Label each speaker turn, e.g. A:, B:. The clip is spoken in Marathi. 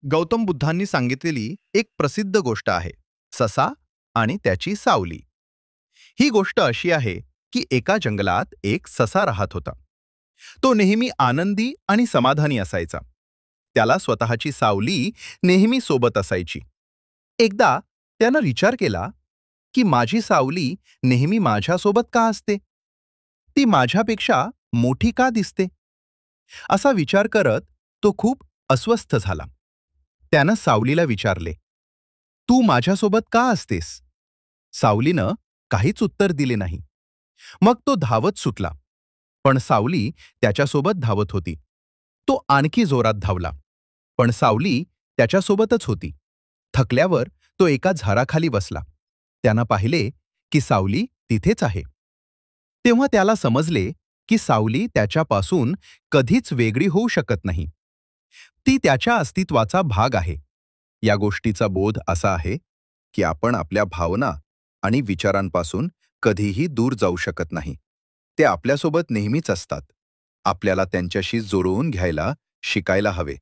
A: गौतम बुद्धांनी सांगितलेली एक प्रसिद्ध गोष्ट आहे, ससा आणि त्याची सावली. ही गोष्ट अशी आहे की एका जंगलात एक ससा राहत होता. तो नेहमी आनंदी आणि समाधानी असायचा. त्याला स्वतःची सावली नेहमी सोबत असायची. एकदा त्यानं विचार केला की माझी सावली नेहमी माझ्यासोबत का असते? ती माझ्यापेक्षा मोठी का दिसते? असा विचार करत तो खूप अस्वस्थ झाला. त्यानं सावलीला विचारले, "तू माझ्यासोबत का असतेस?" सावलीनं काहीच उत्तर दिले नाही. मग तो धावत सुटला. पण सावली त्याच्यासोबत धावत होती. तो आणखी जोरात धावला. पण सावली त्याच्यासोबतच होती. थकल्यावर तो एका झाडाखाली बसला. त्यानं पाहिले की सावली तिथेच आहे. तेव्हा त्याला समजले की सावली त्याच्यापासून कधीच वेगळी होऊ शकत नाही. ती त्याच्या अस्तित्वाचा भाग आहे. या गोष्टीचा बोध असा आहे की आपण आपल्या भावना आणि विचारांपासून कधीही दूर जाऊ शकत नाही. ते आपल्यासोबत नेहमीच असतात. आपल्याला त्यांच्याशी जुळवून घ्यायला शिकायला हवे.